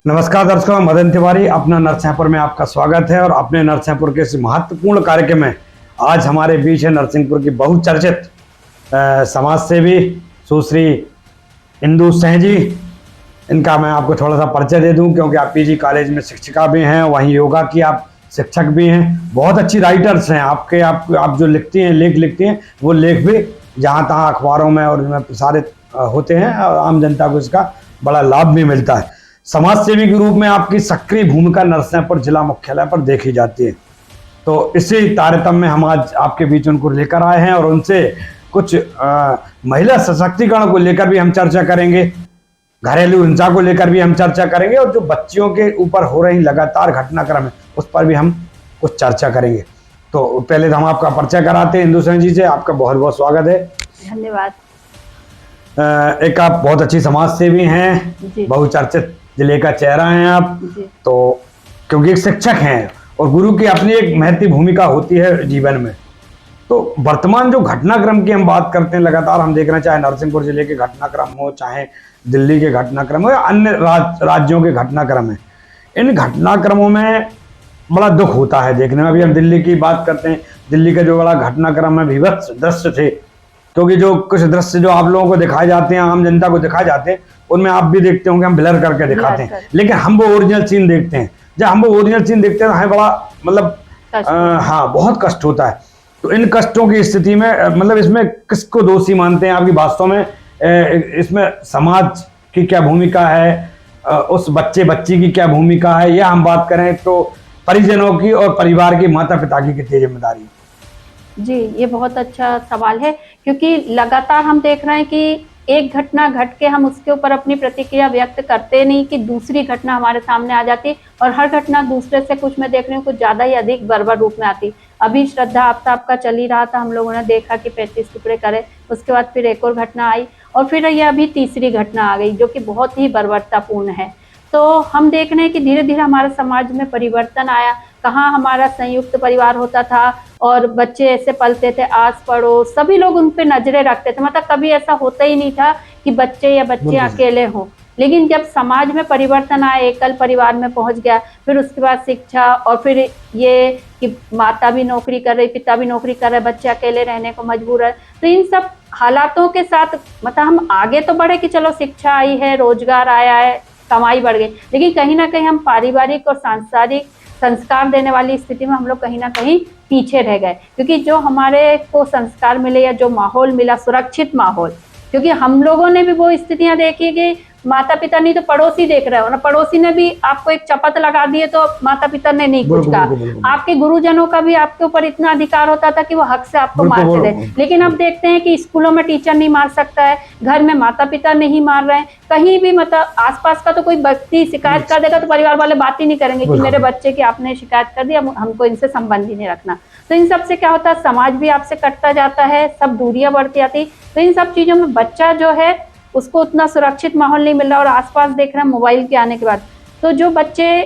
नमस्कार दर्शकों, मदन तिवारी अपना नरसिंहपुर में आपका स्वागत है। और अपने नरसिंहपुर के इस महत्वपूर्ण कार्यक्रम में आज हमारे बीच है नरसिंहपुर की बहुचर्चित समाज सेवी सुश्री इंदु सिंह जी। इनका मैं आपको थोड़ा सा परिचय दे दूं, क्योंकि आप पीजी कॉलेज में शिक्षिका भी हैं, वहीं योगा की आप शिक्षक भी हैं, बहुत अच्छी राइटर्स हैं। आप जो लिखती हैं, लेख लिखती हैं, वो लेख भी जहाँ तहाँ अखबारों में और उनमें प्रसारित होते हैं और आम जनता को इसका बड़ा लाभ भी मिलता है। समाज सेवी के रूप में आपकी सक्रिय भूमिका नरसिंहपुर जिला मुख्यालय पर देखी जाती है। तो इसी तारतम्य में हम आज आपके बीच उनको लेकर आए हैं और उनसे कुछ महिला सशक्तिकरण को लेकर भी हम चर्चा करेंगे, घरेलू हिंसा को लेकर भी हम चर्चा करेंगे, और जो बच्चियों के ऊपर हो रही लगातार घटनाक्रम है उस पर भी हम कुछ चर्चा करेंगे। तो पहले हम आपका परिचय कराते हैं इंदु सिंह जी से। आपका बहुत बहुत स्वागत है। धन्यवाद। एक आप बहुत अच्छी समाज सेवी हैं, बहुचर्चित जिले का चेहरा हैं आप, तो क्योंकि एक शिक्षक हैं और गुरु की अपनी एक महती भूमिका होती है जीवन में। तो वर्तमान जो घटनाक्रम की हम बात करते हैं, लगातार हम देख रहे हैं, चाहे नरसिंहपुर जिले के घटनाक्रम हो, चाहे दिल्ली के घटनाक्रम हो या अन्य राज्यों के घटनाक्रम है, इन घटनाक्रमों में बड़ा दुख होता है देखने में। अभी हम दिल्ली की बात करते हैं, दिल्ली का जो बड़ा घटनाक्रम है, विभत्स दृश्य थे, क्योंकि जो कुछ दृश्य जो आप लोगों को दिखाए जाते हैं, आम जनता को दिखाए जाते हैं, उनमें आप भी देखते होंगे हम ब्लर करके दिखाते हैं, लेकिन हम वो ओरिजिनल सीन देखते हैं। जब हम वो ओरिजिनल सीन देखते हैं तो हमें बड़ा मतलब हाँ बहुत कष्ट होता है। तो इन कष्टों की स्थिति में मतलब इसमें किसको दोषी मानते हैं आपकी वास्तव में? इसमें समाज की क्या भूमिका है, उस बच्ची की क्या भूमिका है, या हम बात करें तो परिजनों की और परिवार की, माता पिता की कितनी जिम्मेदारी? जी, ये बहुत अच्छा सवाल है, क्योंकि लगातार हम देख रहे हैं कि एक घटना घट के हम उसके ऊपर अपनी प्रतिक्रिया व्यक्त करते नहीं कि दूसरी घटना हमारे सामने आ जाती, और हर घटना दूसरे से कुछ मैं देख रही हूँ कुछ ज़्यादा ही अधिक बर्बर रूप में आती। अभी श्रद्धा आफ्ताब का चल ही रहा था, हम लोगों ने देखा कि 35 टुकड़े करे, उसके बाद फिर एक और घटना आई और फिर ये अभी तीसरी घटना आ गई जो कि बहुत ही बर्बरतापूर्ण है। तो हम देख रहे हैं कि धीरे धीरे हमारे समाज में परिवर्तन आया। कहाँ हमारा संयुक्त परिवार होता था और बच्चे ऐसे पलते थे, आस पड़ोस सभी लोग उन पे नजरें रखते थे, मतलब कभी ऐसा होता ही नहीं था कि बच्चे अकेले हों। लेकिन जब समाज में परिवर्तन आया, एकल परिवार में पहुंच गया, फिर उसके बाद शिक्षा, और फिर ये कि माता भी नौकरी कर रही, पिता भी नौकरी कर रहे, बच्चे अकेले रहने को मजबूर है। तो इन सब हालातों के साथ मतलब हम आगे तो बढ़े कि चलो शिक्षा आई है, रोजगार आया है, कमाई बढ़ गई, लेकिन कहीं ना कहीं हम पारिवारिक और सांसारिक संस्कार देने वाली स्थिति में हम लोग कहीं ना कहीं पीछे रह गए। क्योंकि जो हमारे को संस्कार मिले या जो माहौल मिला, सुरक्षित माहौल, क्योंकि हम लोगों ने भी वो स्थितियां देखी कि माता पिता नहीं तो पड़ोसी देख रहे हो ना, पड़ोसी ने भी आपको एक चपत लगा दिए तो माता पिता ने नहीं कुछ कहा। आपके गुरुजनों का भी आपके ऊपर इतना अधिकार होता था कि वो हक से आपको मारते थे। लेकिन अब देखते हैं कि स्कूलों में टीचर नहीं मार सकता है, घर में माता पिता नहीं मार रहे हैं, कहीं भी मतलब आसपास का तो कोई व्यक्ति शिकायत कर देगा तो परिवार वाले बात ही नहीं करेंगे कि मेरे बच्चे की आपने शिकायत कर दी, हमको इनसे संबंध ही नहीं रखना। तो इन सब से क्या होता है, समाज भी आपसे कटता जाता है, सब दूरियां बढ़ती जाती। तो इन सब चीजों में बच्चा जो है उसको उतना सुरक्षित माहौल नहीं मिल रहा। और आसपास देख रहे हैं मोबाइल के आने के बाद, तो जो बच्चे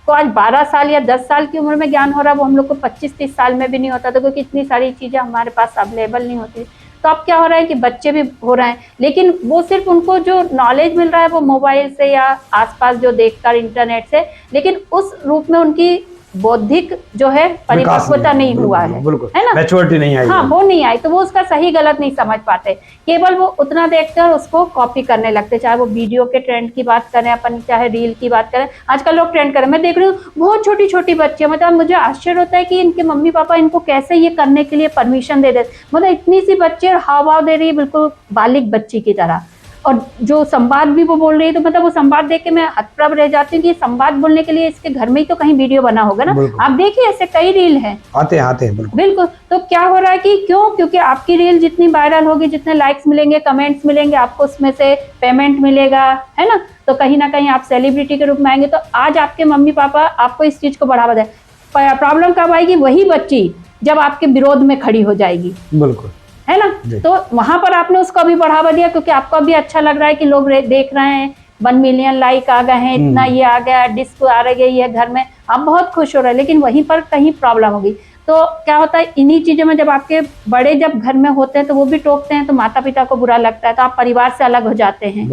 को आज 12 साल या 10 साल की उम्र में ज्ञान हो रहा है, वो हम लोग को 25-30 साल में भी नहीं होता था, क्योंकि इतनी सारी चीज़ें हमारे पास अवेलेबल नहीं होती। तो अब क्या हो रहा है कि बच्चे भी हो रहे हैं, लेकिन वो सिर्फ उनको जो नॉलेज मिल रहा है वो मोबाइल से या आसपास जो देखकर इंटरनेट से, लेकिन उस रूप में उनकी बौद्धिक जो है परिपक्वता नहीं हुआ है ना, मैच्योरिटी नहीं आई। हाँ, वो नहीं आई, तो वो उसका सही गलत नहीं समझ पाते, केवल वो उतना देखते हैं और उसको कॉपी करने लगते। चाहे वो वीडियो के ट्रेंड की बात करें अपन, चाहे रील की बात करें, आजकल लोग ट्रेंड करें। मैं देख रही हूँ बहुत छोटी छोटी बच्चियां, मतलब मुझे आश्चर्य होता है कि इनके मम्मी पापा इनको कैसे ये करने के लिए परमिशन दे देते। मतलब इतनी सी बच्ची हाव भाव दे रही है बिल्कुल बालिग बच्ची की तरह, और जो संवाद भी वो बोल रही है, तो मतलब वो संवाद देख के मैं हतप्रभ रह जाती हूँ कि संवाद बोलने के लिए इसके घर में ही तो कहीं वीडियो बना होगा ना। आप देखिए ऐसे कई रील हैं, आते हैं बिल्कुल। तो क्या हो रहा है कि क्योंकि आपकी रील जितनी वायरल होगी, जितने लाइक्स मिलेंगे, कमेंट्स मिलेंगे, आपको उसमें से पेमेंट मिलेगा, है ना, तो कहीं ना कहीं आप सेलिब्रिटी के रूप में आएंगे। तो आज आपके मम्मी पापा आपको इस चीज को बढ़ावा दें। प्रॉब्लम कब आएगी? वही बच्ची जब आपके विरोध में खड़ी हो जाएगी, बिल्कुल, है ना। तो वहां पर आपने उसको भी बढ़ावा दिया, क्योंकि आपको भी अच्छा लग रहा है कि लोग देख रहे हैं, 1 मिलियन लाइक आ गए हैं, इतना ये आ गया, डिस्क आ रही है घर में, आप बहुत खुश हो रहे हैं। लेकिन वहीं पर कहीं प्रॉब्लम होगी। तो क्या होता है, इन्हीं चीजों में जब आपके बड़े जब घर में होते हैं तो वो भी टोकते हैं, तो माता पिता को बुरा लगता है, तो आप परिवार से अलग हो जाते हैं।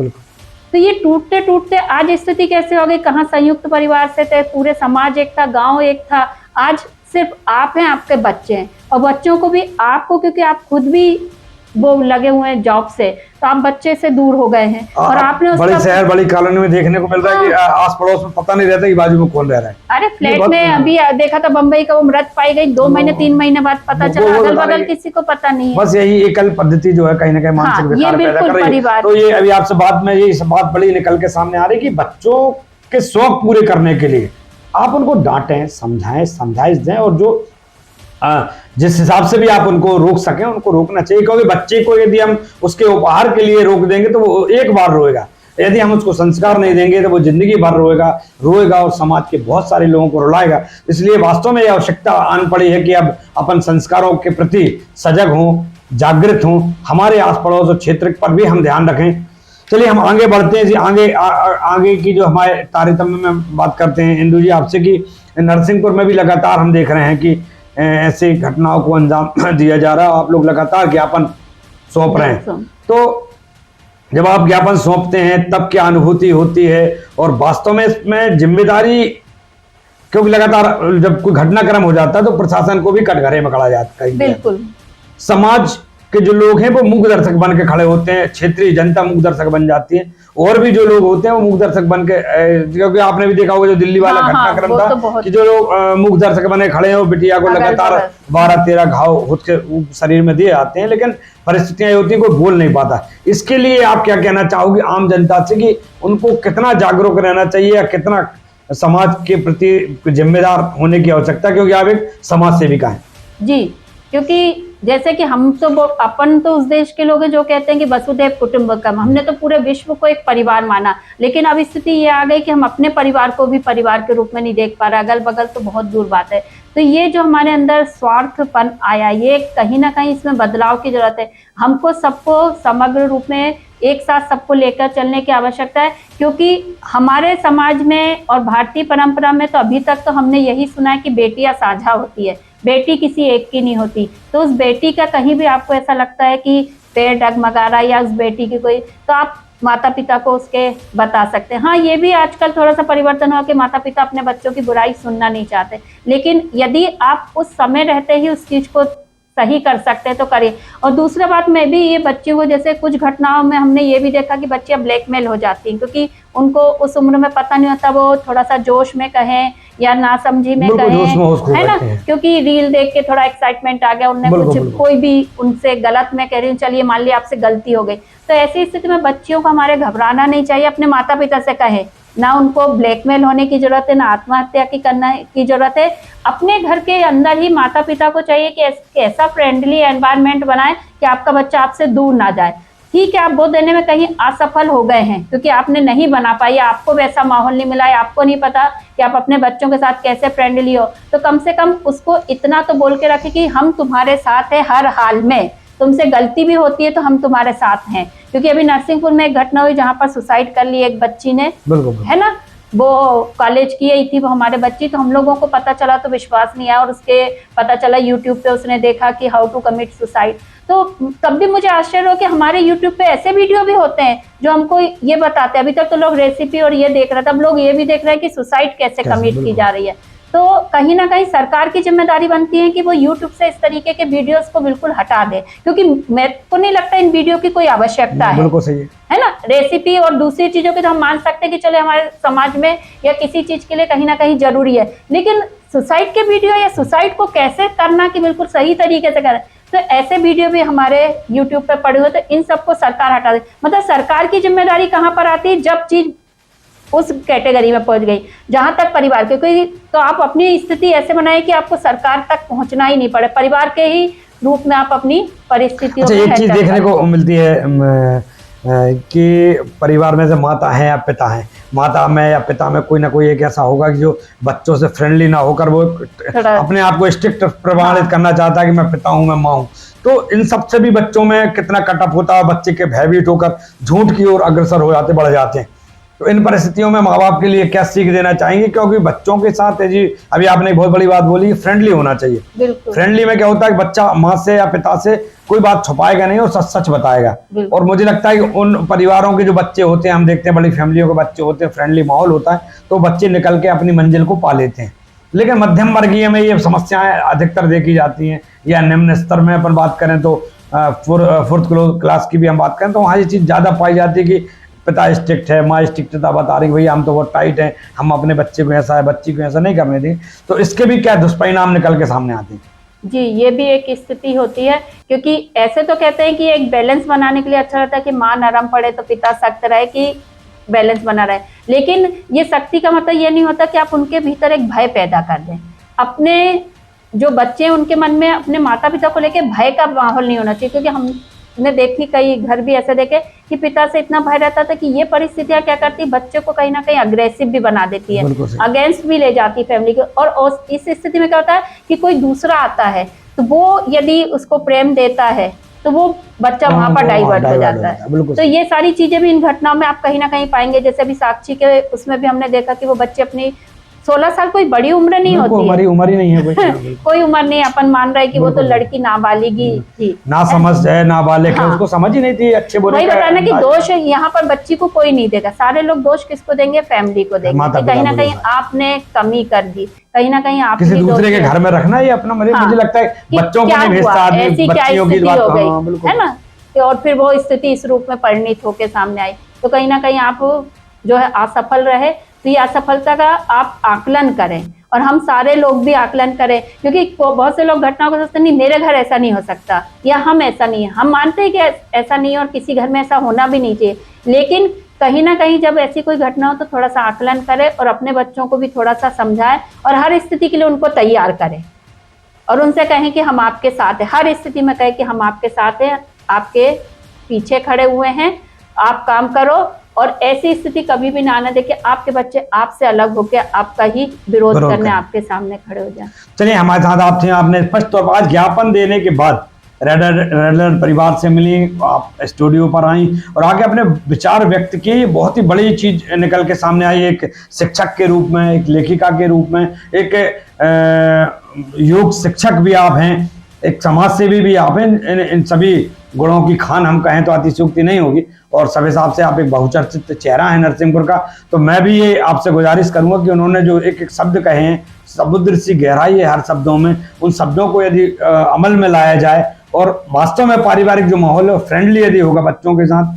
तो तो ये टूटते टूटते आज स्थिति कैसे हो गई, कहाँ संयुक्त परिवार से थे, पूरे समाज एक था, गांव एक था, आज सिर्फ आप हैं, आपके बच्चे हैं, और बच्चों को भी आपको, क्योंकि आप खुद भी वो लगे हुए हैं जॉब से, तो आप बच्चे से दूर हो गए हैं। और आपने बड़े शहर बड़ी कॉलोनी में देखने को मिल रहा है कि आस पड़ोस में पता नहीं रहता कि बाजू में कौन रह रहा है। अरे फ्लैट में अभी देखा था बम्बई का, वो मृत पाई गई 2 महीने 3 महीने बाद पता चला, अगल बगल किसी को पता नहीं है। बस यही एकल पद्धति जो है कहीं ना कहीं मानसिक विकार पैदा कर रही है। तो ये अभी आपसे बात में यही बात बड़ी निकल के सामने आ रही कि बच्चों के शौक पूरे करने के लिए आप उनको डांटें, समझाइश दें, और जो जिस हिसाब से भी आप उनको रोक सकें उनको रोकना चाहिए, क्योंकि बच्चे को यदि हम उसके उपहार के लिए रोक देंगे तो वो एक बार रोएगा, यदि हम उसको संस्कार नहीं देंगे तो वो जिंदगी भर रोएगा और समाज के बहुत सारे लोगों को रुलाएगा। इसलिए वास्तव में यह आवश्यकता आन पड़ी है कि अब अपन संस्कारों के प्रति सजग हों, जागृत हों, हमारे आस पड़ोस और क्षेत्र पर भी हम ध्यान रखें। चलिए हम आगे बढ़ते हैं जी, आगे की जो हमारे तारतम्य में बात करते हैं इंदु जी आपसे कि नरसिंहपुर में भी लगातार हम देख रहे हैं कि ऐसी घटनाओं को अंजाम दिया जा रहा है, आप लोग लगातार ज्ञापन सौंप रहे हैं। तो जब आप ज्ञापन सौंपते हैं तब क्या अनुभूति होती है, और वास्तव में इसमें जिम्मेदारी, क्योंकि लगातार जब कोई घटनाक्रम हो जाता है तो प्रशासन को भी कटघरे में खड़ा जाता है। बिल्कुल, समाज के जो लोग हैं वो मूक दर्शक बन के खड़े होते हैं, क्षेत्रीय जनता मूक दर्शक बन जाती है, और भी जो लोग होते हैं वो मूक दर्शक बन के, क्योंकि आपने भी देखा होगा जो दिल्ली वाला घटनाक्रम था तो कि जो लोग मूक दर्शक बने खड़े हैं वो बिटिया को लगातार 12-13 घाव खुद के शरीर में दिए आते हैं, लेकिन परिस्थितियां होती हैं कोई बोल नहीं पाता। इसके लिए आप क्या कहना चाहोगे आम जनता से कि उनको कितना जागरूक रहना चाहिए या कितना समाज के प्रति जिम्मेदार होने की आवश्यकता, क्योंकि आप एक समाज सेविका हैं? जी, क्योंकि जैसे कि हम तो अपन तो उस देश के लोग हैं जो कहते हैं कि वसुधैव कुटुंबकम, हमने तो पूरे विश्व को एक परिवार माना, लेकिन अब स्थिति ये आ गई कि हम अपने परिवार को भी परिवार के रूप में नहीं देख पा रहे, अगल बगल तो बहुत दूर बात है। तो ये जो हमारे अंदर स्वार्थपन आया, ये कहीं ना कहीं इसमें बदलाव की जरूरत है। हमको सबको समग्र रूप में एक साथ सबको लेकर चलने की आवश्यकता है, क्योंकि हमारे समाज में और भारतीय परंपरा में तो अभी तक तो हमने यही सुना है कि बेटियां साझा होती है, बेटी किसी एक की नहीं होती। तो उस बेटी का कहीं भी आपको ऐसा लगता है कि पैर डगमगा रहा है या उस बेटी की कोई, तो आप माता पिता को उसके बता सकते हैं। हाँ, ये भी आजकल थोड़ा सा परिवर्तन हुआ कि माता पिता अपने बच्चों की बुराई सुनना नहीं चाहते, लेकिन यदि आप उस समय रहते ही उस चीज को सही कर सकते हैं तो करिए। और दूसरा बात, मैं भी ये बच्चों को, जैसे कुछ घटनाओं में हमने ये भी देखा कि बच्चियां ब्लैकमेल हो जाती हैं, क्योंकि उनको उस उम्र में पता नहीं होता, वो थोड़ा सा जोश में कहें या नासमझी में कहें, है ना, क्योंकि रील देख के थोड़ा एक्साइटमेंट आ गया, उनने कुछ कोई भी उनसे गलत में कह रही हूँ, चलिए मान लिया आपसे गलती हो गई, तो ऐसी स्थिति में बच्चियों को हमारे घबराना नहीं चाहिए, अपने माता पिता से कहें, ना उनको ब्लैकमेल होने की जरूरत है, ना आत्महत्या की करने की जरूरत है। अपने घर के अंदर ही माता पिता को चाहिए कि ऐसा फ्रेंडली एनवायरनमेंट बनाए कि आपका बच्चा आपसे दूर ना जाए। ठीक है, आप वो देने में कहीं असफल हो गए हैं क्योंकि आपने नहीं बना पाई, आपको वैसा माहौल नहीं मिला है, आपको नहीं पता कि आप अपने बच्चों के साथ कैसे फ्रेंडली हो, तो कम से कम उसको इतना तो बोल के रखें कि हम तुम्हारे साथ हैं हर हाल में, तुमसे गलती भी होती है तो हम तुम्हारे साथ हैं। क्योंकि अभी नरसिंहपुर में एक घटना हुई जहां पर सुसाइड कर ली एक बच्ची ने, है ना, वो कॉलेज की ही थी वो हमारे बच्ची, तो हम लोगों को पता चला तो विश्वास नहीं आया, और उसके पता चला यूट्यूब पे उसने देखा कि हाउ टू कमिट सुसाइड, तो तब भी मुझे आश्चर्य हो कि हमारे यूट्यूब पे ऐसे वीडियो भी होते हैं जो हमको ये बताते हैं। अभी तक तो लोग रेसिपी और ये देख रहे थे, अब लोग ये भी देख रहे हैं कि सुसाइड कैसे कमिट की जा रही है। तो कहीं ना कहीं सरकार की जिम्मेदारी बनती है कि वो यूट्यूब से इस तरीके के वीडियोस को बिल्कुल हटा दे, क्योंकि मेरे को नहीं लगता इन वीडियो की कोई आवश्यकता है, बिल्कुल सही है ना। रेसिपी और दूसरी चीजों की तो हम मान सकते हैं कि चले हमारे समाज में या किसी चीज के लिए कहीं ना कहीं जरूरी है, लेकिन सुसाइड के वीडियो या सुसाइड को कैसे करना कि बिल्कुल सही तरीके से करें, तो ऐसे वीडियो भी हमारे यूट्यूब पे पड़े हुए, तो इन सबको सरकार हटा दे। मतलब सरकार की जिम्मेदारी कहाँ पर आती है, जब चीज उस कैटेगरी में पहुंच गई जहां तक परिवार के कोई, तो आप अपनी स्थिति ऐसे बनाए कि आपको सरकार तक पहुंचना ही नहीं पड़े, परिवार के ही रूप में आप अपनी परिस्थितियों एक चीज देखने को मिलती है कि परिवार में से माता है या पिता है, माता में या पिता में कोई ना कोई एक ऐसा होगा कि जो बच्चों से फ्रेंडली ना होकर वो अपने आप को स्ट्रिक्ट प्रमाणित करना चाहता है कि मैं पिता हूं, मैं माँ हूं। तो इन सब से भी बच्चों में कितना कटअप होता है, बच्चे के भयभीत होकर झूठ की ओर अग्रसर हो जाते, बढ़ जाते हैं। तो इन परिस्थितियों में माँ बाप के लिए क्या सीख देना चाहेंगे? क्योंकि बच्चों के साथ है जी, अभी आपने एक बहुत बड़ी बात बोली, फ्रेंडली होना चाहिए। बिल्कुल। फ्रेंडली में क्या होता है कि बच्चा माँ से या पिता से कोई बात छुपाएगा नहीं और सच सच बताएगा। और मुझे लगता है कि उन परिवारों के जो बच्चे होते हैं, हम देखते हैं बड़ी फैमिलियों के बच्चे होते हैं, फ्रेंडली माहौल होता है तो बच्चे निकल के अपनी मंजिल को पा लेते हैं। लेकिन मध्यम वर्गीय में ये समस्याएं अधिकतर देखी जाती हैं, या निम्न स्तर में अपन बात करें तो फोर्थ क्लास की भी हम बात करें तो वहाँ ये चीज़ ज़्यादा पाई जाती है कि पिता स्ट्रिक्ट है, माँ स्ट्रिक्टता बता रही भैया हम तो बहुत टाइट हैं, हम अपने बच्चे को ऐसा है, बच्ची को ऐसा नहीं करने दें। तो इसके भी क्या दुष्परिणाम निकल के सामने आते हैं? जी, ये भी एक स्थिति होती है, क्योंकि ऐसे तो कहते हैं कि एक बैलेंस बनाने के लिए अच्छा रहता है कि माँ नरम पड़े तो पिता सख्त रहे, कि बैलेंस बना रहे। लेकिन ये सख्ती का मतलब ये नहीं होता कि आप उनके भीतर एक भय पैदा कर दें। अपने जो बच्चे हैं उनके मन में अपने माता पिता को लेके भय का माहौल नहीं होना चाहिए, क्योंकि हमने देखी कई घर भी ऐसे देखे कि पिता से इतना भय रहता था कि ये परिस्थितियां क्या करती, बच्चे को कहीं ना कहीं अग्रेसिव भी बना देती है, अगेंस्ट भी ले जाती फैमिली को। और इस स्थिति में क्या होता है कि कोई दूसरा आता है तो वो यदि उसको प्रेम देता है तो वो बच्चा वहां पर डाइवर्ट हो जाता है। तो ये सारी चीजें भी इन घटनाओं में आप कहीं ना कहीं पाएंगे। जैसे अभी साक्षी के उसमें भी हमने देखा कि वो बच्चे अपनी 16 साल कोई बड़ी उम्र नहीं होती है, उम्र ही नहीं है कोई कोई उम्र नहीं। अपन मान रहे कि वो तो लड़की नाबालिगी थी, ना समझ है, नाबालिग है, उसको समझ ही नहीं थी अच्छे बुरे। वही बताना कि दोष यहाँ पर बच्ची को कोई नहीं देगा, सारे लोग दोष किसको देंगे, फैमिली को देंगे। कहीं ना कहीं आपने कमी कर दी, कहीं ना कहीं आप किसी दूसरे के घर में रखना ही अपना। मुझे लगता है बच्चों को नहीं भेजता आदमी, ऐसी क्या स्थिति हो गई है ना, और फिर वो स्थिति इस रूप में परिणित होकर सामने आई। तो कहीं ना कहीं आप जो है असफल रहे, तो ये असफलता का आप आकलन करें और हम सारे लोग भी आकलन करें, क्योंकि बहुत से लोग घटनाओं को सोचते नहीं मेरे घर ऐसा नहीं हो सकता या हम ऐसा नहीं है। हम मानते हैं कि ऐसा नहीं है और किसी घर में ऐसा होना भी नहीं चाहिए, लेकिन कहीं ना कहीं जब ऐसी कोई घटना हो तो थोड़ा सा आकलन करें और अपने बच्चों को भी थोड़ा सा समझाएं और हर स्थिति के लिए उनको तैयार करें और उनसे कहें कि हम आपके साथ हैं। हर स्थिति में कहें कि हम आपके साथ हैं, आपके पीछे खड़े हुए हैं, आप काम करो। और ऐसी स्थिति कभी भी ना आने दें कि आपके बच्चे आपसे अलग होकर आपका ही विरोध करने आपके सामने खड़े हो जाए। चलिए, हमारे साथ आप थे, आपने स्पष्ट तौर पर आज ज्ञापन देने के बाद रेड अलर्ट परिवार से मिली, आप स्टूडियो पर आई और आगे अपने विचार व्यक्त किए। बहुत ही बड़ी चीज निकल के सामने आई, एक शिक्षक के रूप में, एक लेखिका के रूप में, एक योग शिक्षक भी आप हैं, एक समाज सेवी भी आप हैं। इन सभी गुणों की खान हम कहें तो अतिशयोक्ति नहीं होगी और सब हिसाब से आप एक बहुचर्चित चेहरा है नरसिंहपुर का। तो मैं भी ये आपसे गुजारिश करूंगा कि उन्होंने जो एक एक शब्द कहे हैं, समुद्र सी गहराई है हर शब्दों में, उन शब्दों को यदि अमल में लाया जाए और वास्तव में पारिवारिक जो माहौल है फ्रेंडली यदि होगा बच्चों के साथ,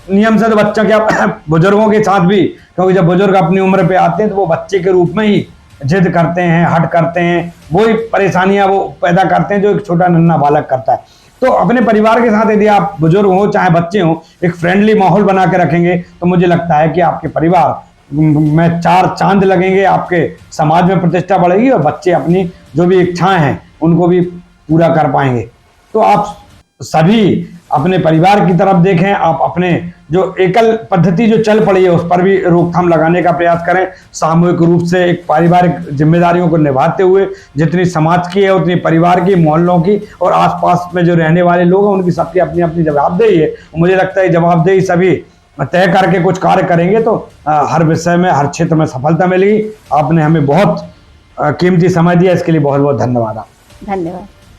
नियम से तो बच्चों के बुजुर्गों के साथ भी, क्योंकि जब बुजुर्ग अपनी उम्र पे आते हैं तो वो बच्चे के रूप में ही जिद करते हैं, हट करते हैं, वही परेशानियां वो पैदा करते हैं जो एक छोटा नन्हा बालक करता है। तो अपने परिवार के साथ यदि आप बुजुर्ग हो चाहे बच्चे हो, एक फ्रेंडली माहौल बना के रखेंगे तो मुझे लगता है कि आपके परिवार में 4 चांद लगेंगे, आपके समाज में प्रतिष्ठा बढ़ेगी और बच्चे अपनी जो भी इच्छाएं हैं उनको भी पूरा कर पाएंगे। तो आप सभी अपने परिवार की तरफ देखें, आप अपने जो एकल पद्धति जो चल पड़ी है उस पर भी रोकथाम लगाने का प्रयास करें, सामूहिक रूप से एक पारिवारिक जिम्मेदारियों को निभाते हुए, जितनी समाज की है उतनी परिवार की, मोहल्लों की और आसपास में जो रहने वाले लोग हैं उनकी सबकी अपनी अपनी जवाबदेही है। मुझे लगता है जवाबदेही सभी तय करके कुछ कार्य करेंगे तो हर विषय में, हर क्षेत्र में सफलता मिलेगी। आपने हमें बहुत कीमती समय दिया, इसके लिए बहुत बहुत धन्यवाद। धन्यवाद।